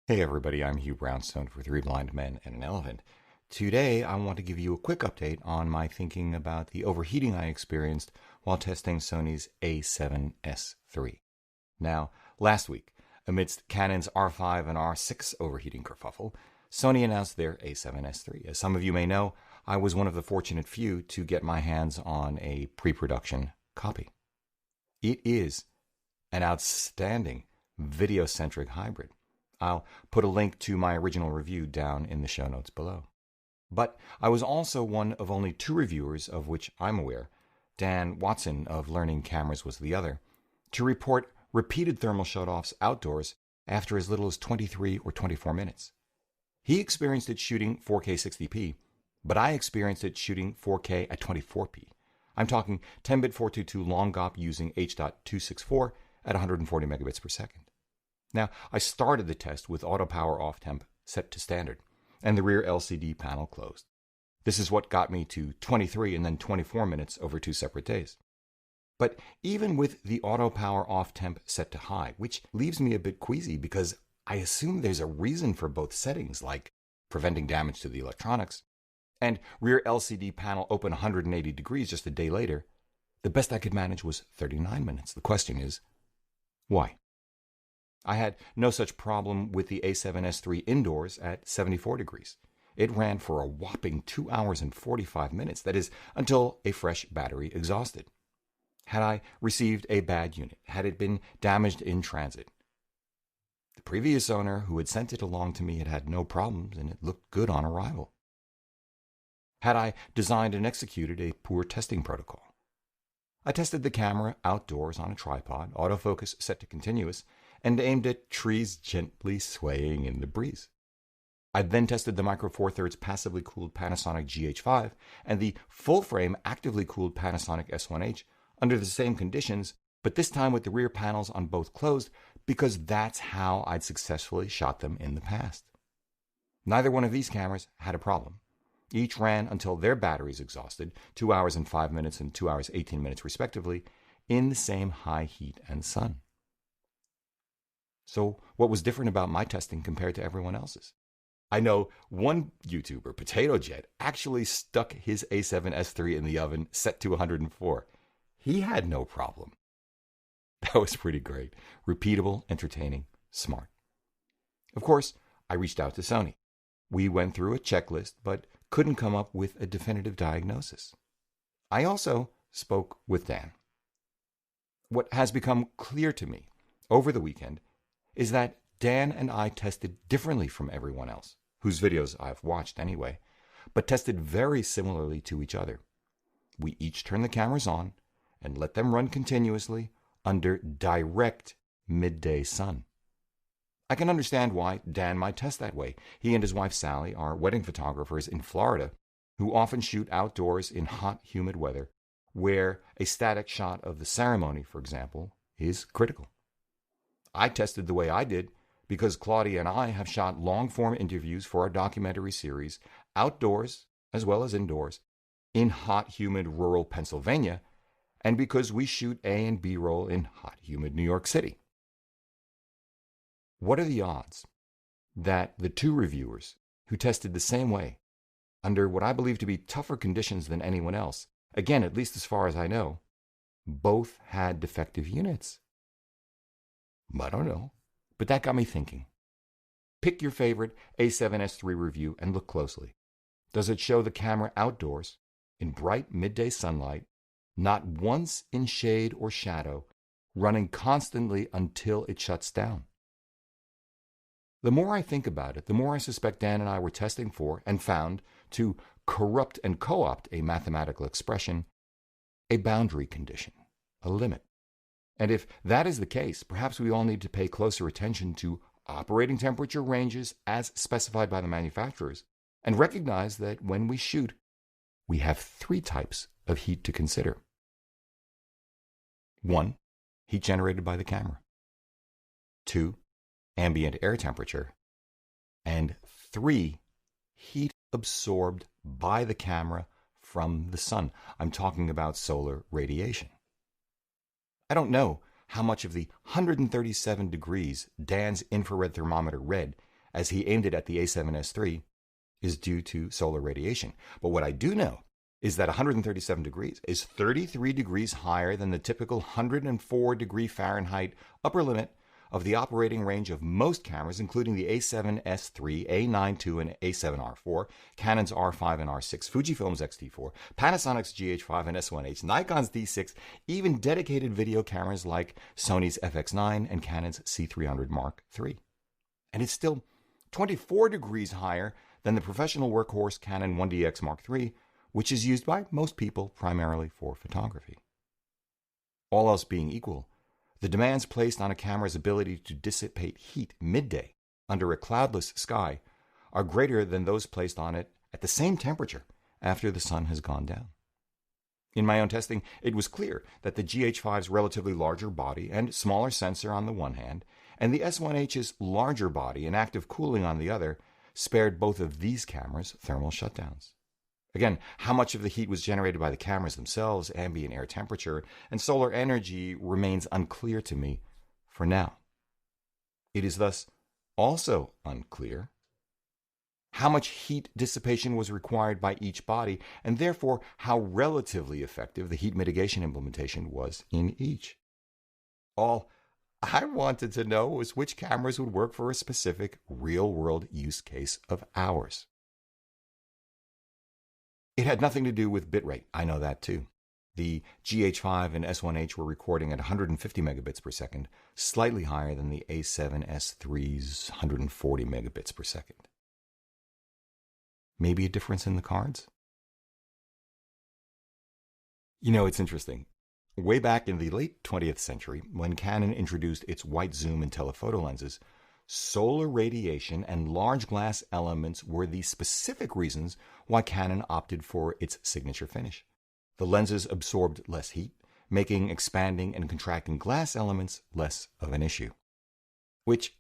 Hey everybody, I'm Hugh Brownstone for Three Blind Men and an Elephant. Today I want to give you a quick update on my thinking about the overheating I experienced while testing Sony's a7S III. Now, last week, amidst Canon's R5 and R6 overheating kerfuffle, Sony announced their a7S III. As some of you may know, I was one of the fortunate few to get my hands on a pre-production copy. It is an outstanding video-centric hybrid. I'll put a link to my original review down in the show notes below. But I was also one of only two reviewers, of which I'm aware, Dan Watson of Learning Cameras was the other, to report repeated thermal shutoffs outdoors after as little as 23 or 24 minutes. He experienced it shooting 4K 60p, but I experienced it shooting 4K at 24p. I'm talking 10-bit 422 long GOP using H.264 at 140 megabits per second. Now, I started the test with auto power off temp set to standard, and the rear LCD panel closed. This is what got me to 23 and then 24 minutes over 2 separate days. But even with the auto power off temp set to high, which leaves me a bit queasy because I assume there's a reason for both settings, like preventing damage to the electronics, and rear LCD panel open 180 degrees just a day later, the best I could manage was 39 minutes. The question is, why? I had no such problem with the a7S III indoors at 74 degrees. It ran for a whopping 2 hours and 45 minutes, that is, until a fresh battery exhausted. Had I received a bad unit? Had it been damaged in transit? The previous owner who had sent it along to me had had no problems, and it looked good on arrival. Had I designed and executed a poor testing protocol? I tested the camera outdoors on a tripod, autofocus set to continuous, and aimed at trees gently swaying in the breeze. I then tested the Micro Four Thirds passively cooled Panasonic GH5 and the full-frame actively cooled Panasonic S1H under the same conditions, but this time with the rear panels on both closed because that's how I'd successfully shot them in the past. Neither one of these cameras had a problem. Each ran until their batteries exhausted, 2 hours and 5 minutes and 2 hours 18 minutes respectively, in the same high heat and sun. So what was different about my testing compared to everyone else's? I know one YouTuber, Potato Jet, actually stuck his a7S III in the oven set to 104. He had no problem. That was pretty great. Repeatable, entertaining, smart. Of course, I reached out to Sony. We went through a checklist, but couldn't come up with a definitive diagnosis. I also spoke with Dan. What has become clear to me over the weekend is that Dan and I tested differently from everyone else, whose videos I've watched anyway, but tested very similarly to each other. We each turned the cameras on and let them run continuously under direct midday sun. I can understand why Dan might test that way. He and his wife Sally are wedding photographers in Florida who often shoot outdoors in hot, humid weather, where a static shot of the ceremony, for example, is critical. I tested the way I did because Claudia and I have shot long-form interviews for our documentary series outdoors as well as indoors in hot, humid rural Pennsylvania, and because we shoot A and B roll in hot, humid New York City. What are the odds that the two reviewers who tested the same way, under what I believe to be tougher conditions than anyone else, again, at least as far as I know, both had defective units? I don't know, but that got me thinking. Pick your favorite a7S III review and look closely. Does it show the camera outdoors, in bright midday sunlight, not once in shade or shadow, running constantly until it shuts down? The more I think about it, the more I suspect Dan and I were testing for and found, to corrupt and co-opt a mathematical expression, a boundary condition, a limit. And if that is the case, perhaps we all need to pay closer attention to operating temperature ranges as specified by the manufacturers, and recognize that when we shoot, we have 3 types of heat to consider. 1, heat generated by the camera. 2, ambient air temperature. And 3, heat absorbed by the camera from the sun. I'm talking about solar radiation. I don't know how much of the 137 degrees Dan's infrared thermometer read as he aimed it at the A7S III, is due to solar radiation. But what I do know is that 137 degrees is 33 degrees higher than the typical 104 degree Fahrenheit upper limit of the operating range of most cameras, including the A7S III, A9 II, and A7R4, Canon's R5 and R6, Fujifilm's X-T4, Panasonic's GH5 and S1H, Nikon's D6, even dedicated video cameras like Sony's FX9 and Canon's C300 Mark III. And it's still 24 degrees higher than the professional workhorse Canon 1DX Mark III, which is used by most people primarily for photography. All else being equal, the demands placed on a camera's ability to dissipate heat midday under a cloudless sky are greater than those placed on it at the same temperature after the sun has gone down. In my own testing, it was clear that the GH5's relatively larger body and smaller sensor on the one hand, and the S1H's larger body and active cooling on the other, spared both of these cameras thermal shutdowns. Again, how much of the heat was generated by the cameras themselves, ambient air temperature, and solar energy remains unclear to me for now. It is thus also unclear how much heat dissipation was required by each body, and therefore how relatively effective the heat mitigation implementation was in each. All I wanted to know was which cameras would work for a specific real-world use case of ours. It had nothing to do with bitrate, I know that too. The GH5 and S1H were recording at 150 megabits per second, slightly higher than the A7S III's 140 megabits per second. Maybe a difference in the cards? You know, it's interesting. Way back in the late 20th century, when Canon introduced its wide zoom and telephoto lenses, solar radiation and large glass elements were the specific reasons why Canon opted for its signature finish. The lenses absorbed less heat, making expanding and contracting glass elements less of an issue. Which,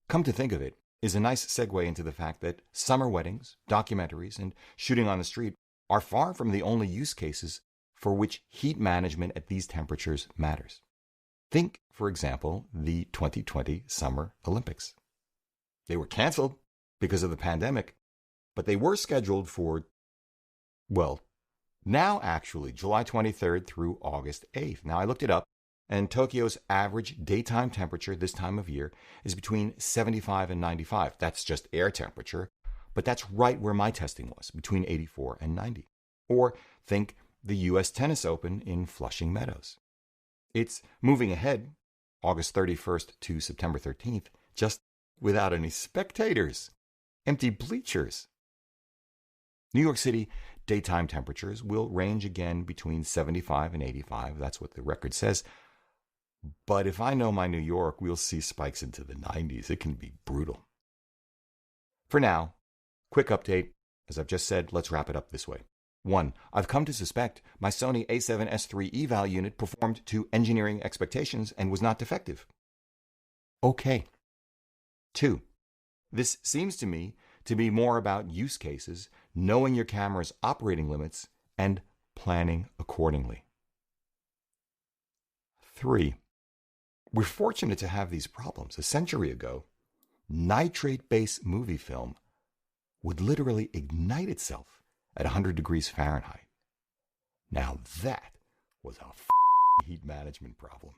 come to think of it, is a nice segue into the fact that summer weddings, documentaries, and shooting on the street are far from the only use cases for which heat management at these temperatures matters. Think, for example, the 2020 Summer Olympics. They were canceled because of the pandemic, but they were scheduled for, well, now actually July 23rd through August 8th. Now I looked it up, and Tokyo's average daytime temperature this time of year is between 75 and 95. That's just air temperature, but that's right where my testing was, between 84 and 90. Or think the U.S. Tennis Open in Flushing Meadows. It's moving ahead, August 31st to September 13th, just without any spectators, empty bleachers. New York City daytime temperatures will range again between 75 and 85. That's what the record says. But if I know my New York, we'll see spikes into the 90s. It can be brutal. For now, quick update. As I've just said, let's wrap it up this way. 1. I've come to suspect my Sony a7S III eval unit performed to engineering expectations and was not defective. Okay. 2. This seems to me to be more about use cases, knowing your camera's operating limits, and planning accordingly. 3. We're fortunate to have these problems. A century ago, nitrate-based movie film would literally ignite itself at 100 degrees Fahrenheit. Now that was a heat management problem.